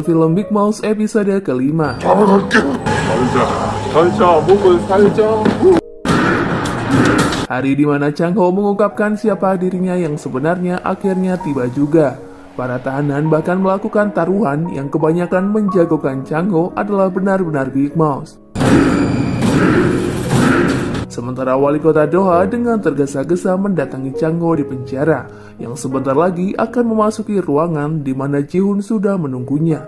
film Big Mouth episode kelima. Hari di mana Chang Ho mengungkapkan siapa dirinya yang sebenarnya akhirnya tiba juga. Para tahanan bahkan melakukan taruhan yang kebanyakan menjagokan Chang Ho adalah benar-benar Big Mouth. Sementara wali kota Doha dengan tergesa-gesa mendatangi Chang Ho di penjara, yang sebentar lagi akan memasuki ruangan di mana Ji-hoon sudah menunggunya.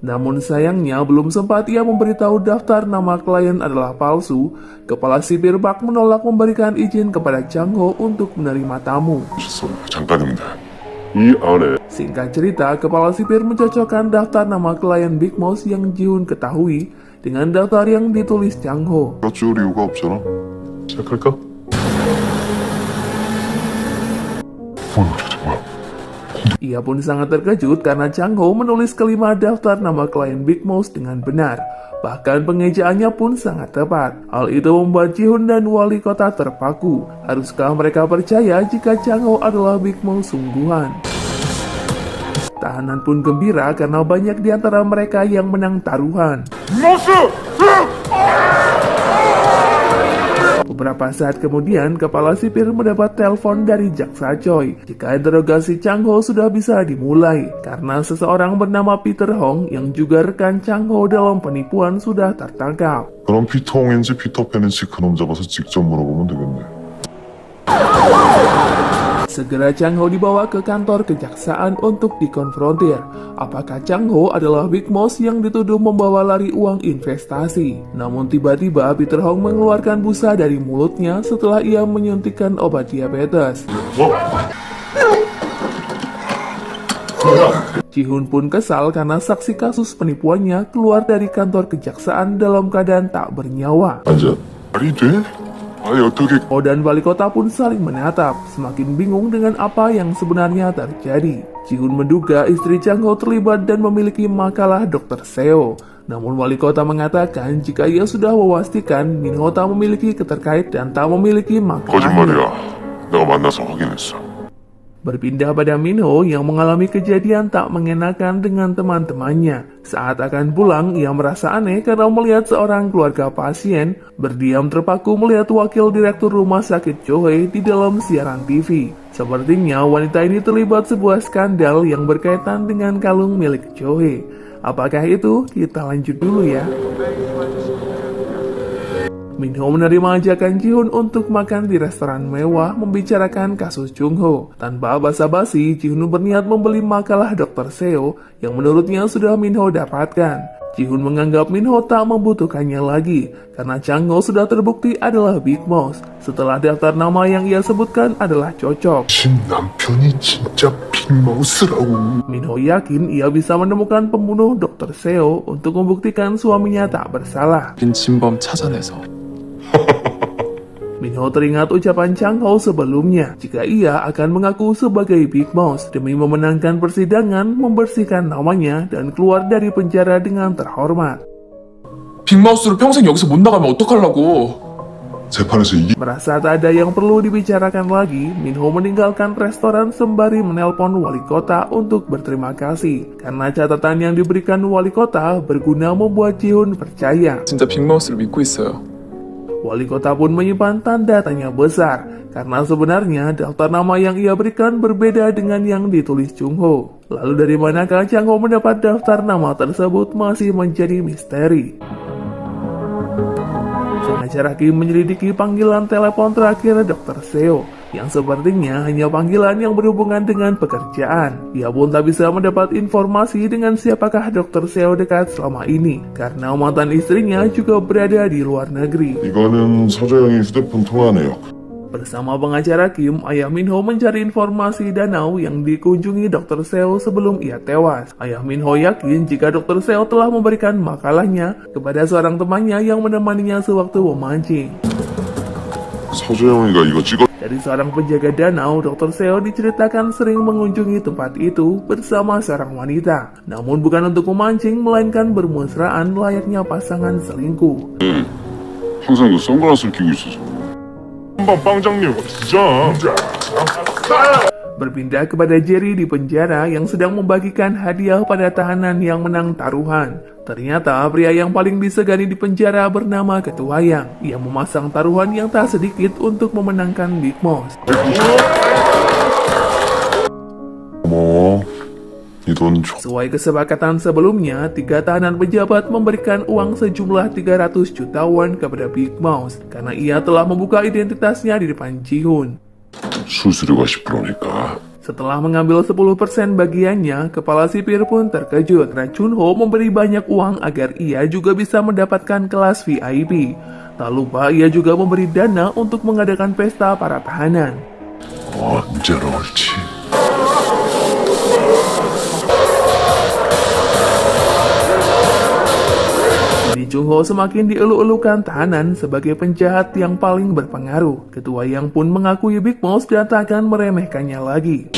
Namun sayangnya belum sempat ia memberitahu daftar nama klien adalah palsu, kepala sipir Park menolak memberikan izin kepada Chang Ho untuk menerima tamu. Singkat cerita, kepala sipir mencocokkan daftar nama klien Big Mouth yang Ji-hoon ketahui dengan daftar yang ditulis Chang Ho. Ia pun sangat terkejut karena Chang Ho menulis kelima daftar nama klien Big Mouth dengan benar. Bahkan pengejaannya pun sangat tepat. Hal itu membuat Ji-hoon dan wali kota terpaku. Haruskah mereka percaya jika Chang Ho adalah Big Mouth sungguhan? Tahanan pun gembira karena banyak di antara mereka yang menang taruhan. Beberapa saat kemudian, kepala sipir mendapat telepon dari jaksa Choi jika interogasi Chang Ho sudah bisa dimulai karena seseorang bernama Peter Hong yang juga rekan Chang Ho dalam penipuan sudah tertangkap. 그럼 피터 홍인지 피터 팬인지 그놈 잡아서 직접 물어보면 되겠네. Segera Chang Ho dibawa ke kantor kejaksaan untuk dikonfrontir. Apakah Chang Ho adalah Big Mouth yang dituduh membawa lari uang investasi? Namun tiba-tiba Peter Hong mengeluarkan busa dari mulutnya setelah ia menyuntikkan obat diabetes. Ji-hoon pun kesal karena saksi kasus penipuannya keluar dari kantor kejaksaan dalam keadaan tak bernyawa. 말이 돼? 아니 어떻게 Oh dan wali kota pun saling menatap, semakin bingung dengan apa yang sebenarnya terjadi. Ji-hoon menduga istri Chang Ho terlibat dan memiliki makalah Dr. Seo. Namun wali kota mengatakan jika ia sudah memastikan Min Ho tak memiliki keterkait dan tak memiliki makalahnya. 거짓말이야. 내가 만나서 확인했어. Berpindah pada Min Ho yang mengalami kejadian tak mengenakan dengan teman-temannya. Saat akan pulang, ia merasa aneh karena melihat seorang keluarga pasien berdiam terpaku melihat wakil direktur rumah sakit Chohae di dalam siaran TV. Sepertinya wanita ini terlibat sebuah skandal yang berkaitan dengan kalung milik Chohae. Apakah itu? Kita lanjut dulu ya. Min Ho menerima ajakan Ji-hoon untuk makan di restoran mewah membicarakan kasus Chung Ho. Tanpa basa-basi, Ji-hoon berniat membeli makalah Dr. Seo yang menurutnya sudah Min Ho dapatkan. Ji-hoon menganggap Min Ho tak membutuhkannya lagi karena Chang Ho sudah terbukti adalah Big Mouth setelah daftar nama yang ia sebutkan adalah cocok. 남편이 진짜 빅마우스라고. Min Ho yakin ia bisa menemukan pembunuh Dr. Seo untuk membuktikan suaminya tak bersalah. 진범 찾아내서 Min Ho teringat ucapan Chang Ho sebelumnya jika ia akan mengaku sebagai Big Mouth demi memenangkan persidangan, membersihkan namanya, dan keluar dari penjara dengan terhormat. 빅마우스로 평생 여기서 못 나가면 어떡하려고. 재판에서 이기 Merasa tak ada yang perlu dibicarakan lagi, Min Ho meninggalkan restoran sembari menelpon wali kota untuk berterima kasih karena catatan yang diberikan wali kota berguna membuat Ji-hoon percaya. 진짜 빅마우스를 믿고 있어요. Wali kota pun menyimpan tanda tanya besar, karena sebenarnya daftar nama yang ia berikan berbeda dengan yang ditulis Chung Ho. Lalu dari manakah Chang Ho mendapat daftar nama tersebut masih menjadi misteri. Pengacara Kim menyelidiki panggilan telepon terakhir Dr. Seo, yang sepertinya hanya panggilan yang berhubungan dengan pekerjaan. Ia pun tak bisa mendapat informasi dengan siapakah Dr. Seo dekat selama ini, karena mantan istrinya juga berada di luar negeri. 이거는 서재영의 휴대폰 통화 내역. Bersama pengacara Kim, ayah Min Ho mencari informasi danau yang dikunjungi Dr. Seo sebelum ia tewas. Ayah Min Ho yakin jika Dr. Seo telah memberikan makalahnya kepada seorang temannya yang menemaninya sewaktu memancing. 서재영이가 이거 찍어 Dari seorang penjaga danau, Dr. Seo diceritakan sering mengunjungi tempat itu bersama seorang wanita. Namun bukan untuk memancing, melainkan bermesraan layaknya pasangan selingkuh. 항상 그 선글라스를 끼고 있어서. 한번 빵장님 진짜. Berpindah kepada Jerry di penjara yang sedang membagikan hadiah pada tahanan yang menang taruhan. Ternyata pria yang paling disegani di penjara bernama Ketua Yang. Ia memasang taruhan yang tak sedikit untuk memenangkan Big Mouse. 고마워. 이 돈 줘. Sesuai kesepakatan sebelumnya, 3 tahanan pejabat memberikan uang sejumlah 300 juta won kepada Big Mouse karena ia telah membuka identitasnya di depan Ji-hoon. 수수료가 10%니까. Setelah mengambil 10% bagiannya, kepala sipir pun terkejut karena Chun-ho memberi banyak uang agar ia juga bisa mendapatkan kelas VIP. Tak lupa ia juga memberi dana untuk mengadakan pesta para tahanan. 언제로 올지. Kini Chun-ho semakin dielu-elukan tahanan sebagai penjahat yang paling berpengaruh. Ketua Yang pun mengakui Big Mouse dan tak akan meremehkannya lagi.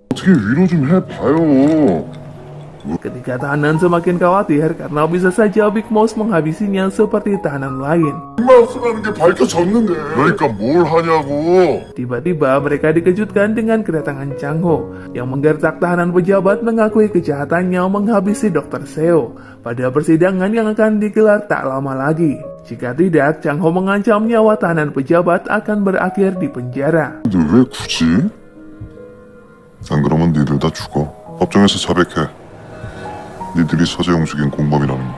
어떻게 위로 좀 해봐요. Ketika tahanan semakin khawatir karena bisa saja Big Mouse menghabisinya seperti tahanan lain. 마우스라는 게 밝혀졌는데. 그러니까 뭘 하냐고. Tiba-tiba mereka dikejutkan dengan kedatangan Chang-ho yang menggertak tahanan pejabat mengakui kejahatannya menghabisi Dr. Seo pada persidangan yang akan digelar tak lama lagi. Jika tidak, Chang-ho mengancam nyawa tahanan pejabat akan berakhir di penjara. 근데 왜 굳이? 안 그러면 니들 다 죽어. 법정에서 자백해. 니들이 서재용 죽인 공범이라는 거.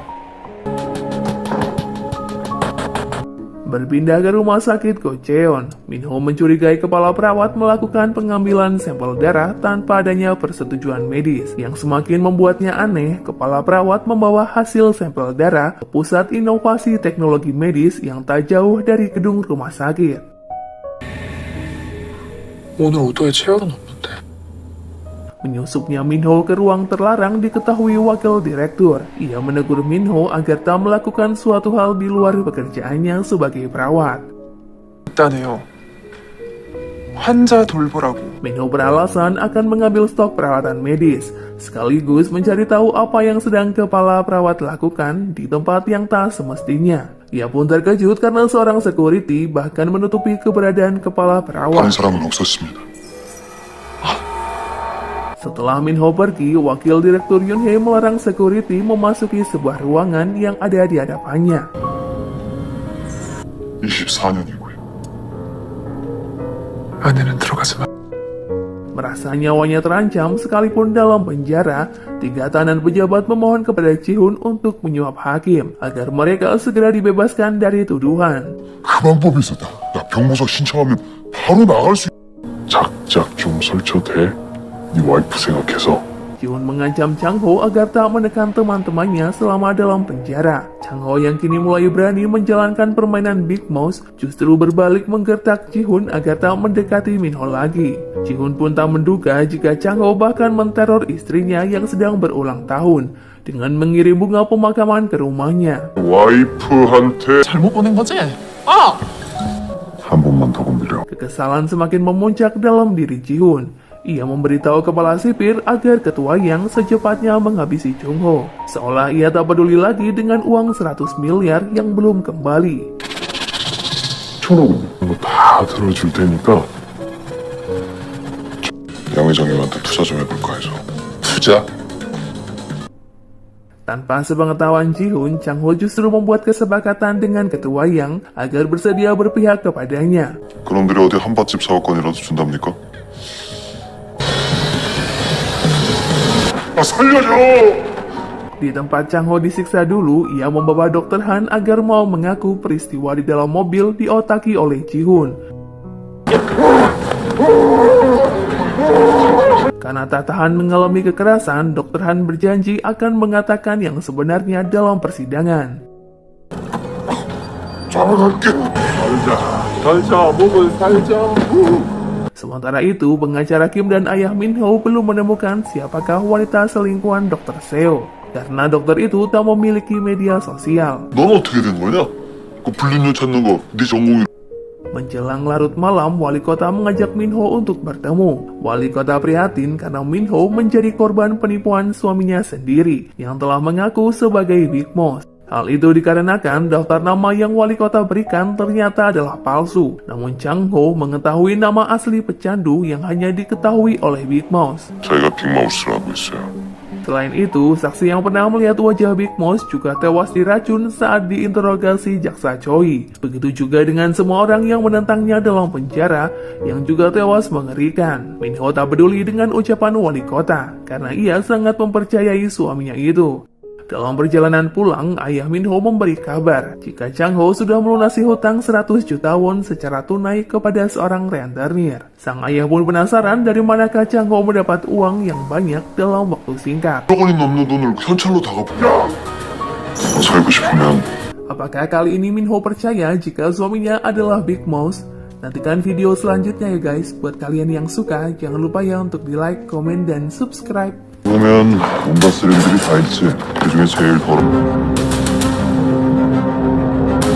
Berpindah ke rumah sakit Gocheon, Minho mencurigai kepala perawat melakukan pengambilan sampel darah tanpa adanya persetujuan medis. Yang semakin membuatnya aneh, kepala perawat membawa hasil sampel darah ke pusat inovasi teknologi medis yang tak jauh dari gedung rumah sakit. 오늘 오도에 체열은 없는데. Menyusupnya Minho ke ruang terlarang diketahui wakil direktur. Ia menegur Minho agar tak melakukan suatu hal di luar pekerjaannya sebagai perawat. 일단에요. 환자 돌보라고. Minho beralasan akan mengambil stok perawatan medis, sekaligus mencari tahu apa yang sedang kepala perawat lakukan di tempat yang tak semestinya. Ia pun terkejut karena seorang security bahkan menutupi keberadaan kepala perawat. 다른 사람은 없었습니다. Setelah Minho pergi, wakil direktur Yun-hye melarang security memasuki sebuah ruangan yang ada di hadapannya. 24년이고요. 안에는 들어가지 마. Merasa nyawanya terancam sekalipun dalam penjara, 3 tahanan pejabat memohon kepada Ji-hoon untuk menyuap hakim agar mereka segera dibebaskan dari tuduhan. 그 방법이 있었다. 나 병보석 신청하면 바로 나갈 수. 작작 좀 설쳐도 돼? 네 와이프 생각해서. Ji-hoon mengancam Chang-ho agar tak menekan teman-temannya selama dalam penjara. Chang-ho yang kini mulai berani menjalankan permainan Big Mouse justru berbalik menggertak Ji-hoon agar tak mendekati Minho lagi. Ji-hoon pun tak menduga jika Chang-ho bahkan menteror istrinya yang sedang berulang tahun dengan mengirim bunga pemakaman ke rumahnya. 와이프한테 잘못 보낸 거지? 한 번만 더 건드려. Kekesalan semakin memuncak dalam diri Ji-hoon. Ia memberitahu kepala sipir agar Ketua Yang secepatnya menghabisi Chung-ho. Seolah ia tak peduli lagi dengan uang 100 miliar yang belum kembali. 천억 이거 다 들어줄 테니까 양 회장님한테 투자 좀 해볼까 해서. 투자? Tanpa sepengetahuan Ji-hoon, Chang-ho justru membuat kesepakatan dengan Ketua Yang agar bersedia berpihak kepadanya. 그놈들이 어디 한밭집 사업권이라도 준답니까? 살려줘! Di tempat Chang-ho disiksa dulu, ia membawa Dr. Han agar mau mengaku peristiwa di dalam mobil diotaki oleh Ji-hoon. Karena tak tahan mengalami kekerasan, Dr. Han berjanji akan mengatakan yang sebenarnya dalam persidangan. 잘할게. 살자, 목을 살자. Sementara itu, pengacara Kim dan ayah Minho belum menemukan siapakah wanita selingkuhan Dr. Seo. Karena dokter itu tak memiliki media sosial. 넌 어떻게 된 거냐? 그 불륜녀 찾는 거 네 전공이. Menjelang larut malam, wali kota mengajak Minho untuk bertemu. Wali kota prihatin karena Minho menjadi korban penipuan suaminya sendiri yang telah mengaku sebagai Big Mouse. Hal itu dikarenakan daftar nama yang wali kota berikan ternyata adalah palsu. Namun Chang Ho mengetahui nama asli pecandu yang hanya diketahui oleh Big Mouse. 자기가 빅마우스를 하고 있어요. Selain itu, saksi yang pernah melihat wajah Big Mouse juga tewas diracun saat diinterogasi jaksa Choi. Begitu juga dengan semua orang yang menentangnya dalam penjara yang juga tewas mengerikan. Minho tak peduli dengan ucapan wali kota karena ia sangat mempercayai suaminya itu. Dalam perjalanan pulang, ayah Minho memberi kabar jika Chang Ho sudah melunasi hutang 100 juta won secara tunai kepada seorang rentenir. Sang ayah pun penasaran dari manakah Chang Ho mendapat uang yang banyak dalam waktu singkat. 1억 원이 넘는 돈을 현찰로 다 갚아. 너 살고 싶으면 Apakah kali ini Minho percaya jika suaminya adalah Big Mouse? Nantikan video selanjutnya ya guys. Buat kalian yang suka, jangan lupa ya untuk di like, komen, dan subscribe. 그러면 온갖 쓰레기들이 다 있지. 그중에 제일 더러운